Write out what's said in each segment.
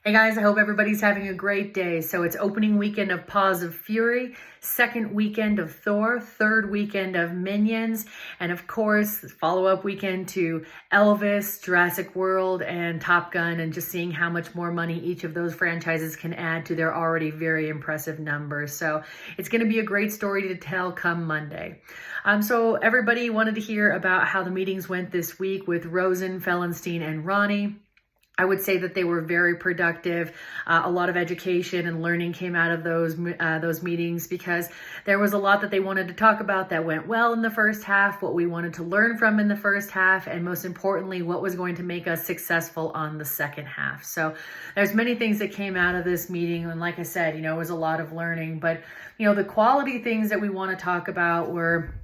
Hey guys, I hope everybody's having a great day. So it's opening weekend of Paws of Fury, second weekend of Thor, third weekend of Minions, and of course, follow-up weekend to Elvis, Jurassic World, and Top Gun, and just seeing how much more money each of those franchises can add to their already very impressive numbers. So it's going to be a great story to tell come Monday. So everybody wanted to hear about how the meetings went this week with Rosen, Fellenstein, and Ronnie. I would say that they were very productive. A lot of education and learning came out of those meetings because there was a lot that they wanted to talk about that went well in the first half, what we wanted to learn from in the first half, and most importantly, what was going to make us successful on the second half. So there's many things that came out of this meeting. And like I said, it was a lot of learning, but the quality things that we want to talk about were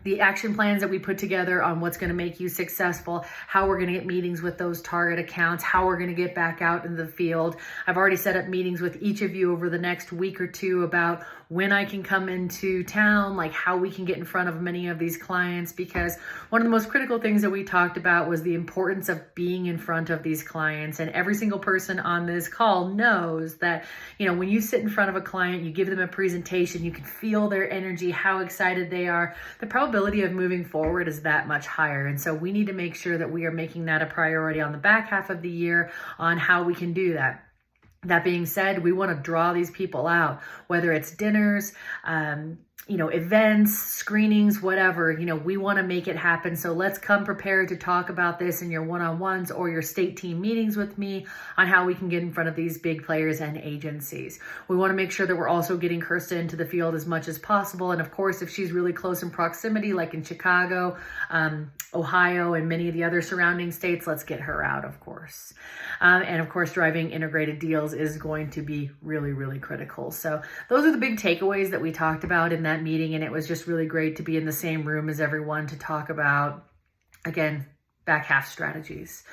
the action plans that we put together on what's going to make you successful, how we're going to get meetings with those target accounts, how we're going to get back out in the field. I've already set up meetings with each of you over the next week or two about when I can come into town, like how we can get in front of many of these clients, because one of the most critical things that we talked about was the importance of being in front of these clients. And every single person on this call knows that, when you sit in front of a client, you give them a presentation, you can feel their energy, how excited they are. The probability of moving forward is that much higher. And so we need to make sure that we are making that a priority on the back half of the year on how we can do that. That being said, we want to draw these people out, whether it's dinners, events, screenings, whatever, we want to make it happen. So let's come prepared to talk about this in your one-on-ones or your state team meetings with me on how we can get in front of these big players and agencies. We want to make sure that we're also getting Kirsta into the field as much as possible. And of course, if she's really close in proximity, like in Chicago, Ohio, and many of the other surrounding states, let's get her out, of course. And of course, driving integrated deals is going to be really, really critical. So those are the big takeaways that we talked about in that meeting, and it was just really great to be in the same room as everyone to talk about, again, back half strategies.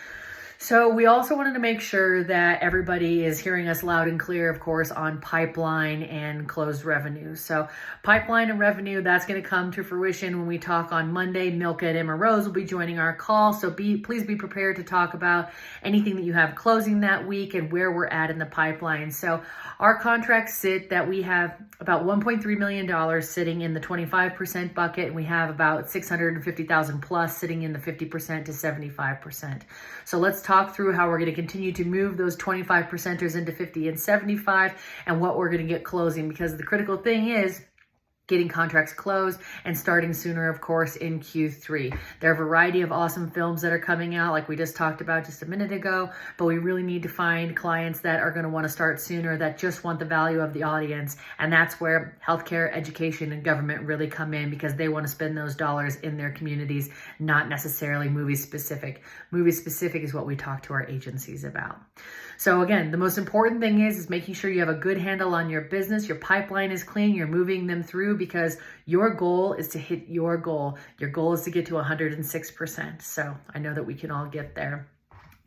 So we also wanted to make sure that everybody is hearing us loud and clear, of course, on pipeline and closed revenue. So pipeline and revenue, that's going to come to fruition when we talk on Monday. Milka and Emma Rose will be joining our call. So please be prepared to talk about anything that you have closing that week and where we're at in the pipeline. So our contracts sit that we have about $1.3 million sitting in the 25% bucket, and we have about 650,000 plus sitting in the 50% to 75%. So let's talk through how we're going to continue to move those 25%ers into 50 and 75 and what we're going to get closing, because the critical thing is getting contracts closed and starting sooner, of course, in Q3. There are a variety of awesome films that are coming out, like we just talked about just a minute ago, but we really need to find clients that are going to want to start sooner, that just want the value of the audience. And that's where healthcare, education, and government really come in, because they want to spend those dollars in their communities, not necessarily movie specific. Movie specific is what we talk to our agencies about. So again, the most important thing is making sure you have a good handle on your business, your pipeline is clean, you're moving them through, because your goal is to hit your goal. Your goal is to get to 106%. So I know that we can all get there.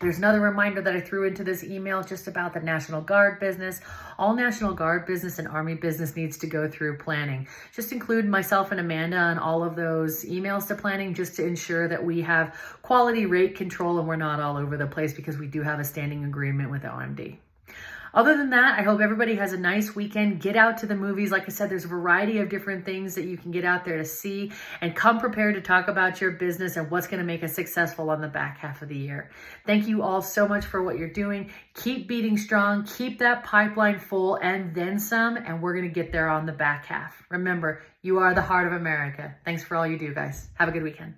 There's another reminder that I threw into this email just about the National Guard business. All National Guard business and Army business needs to go through planning. Just include myself and Amanda on all of those emails to planning, just to ensure that we have quality rate control and we're not all over the place, because we do have a standing agreement with OMD. Other than that, I hope everybody has a nice weekend. Get out to the movies. Like I said, there's a variety of different things that you can get out there to see, and come prepared to talk about your business and what's going to make us successful on the back half of the year. Thank you all so much for what you're doing. Keep beating strong. Keep that pipeline full and then some, and we're going to get there on the back half. Remember, you are the heart of America. Thanks for all you do, guys. Have a good weekend.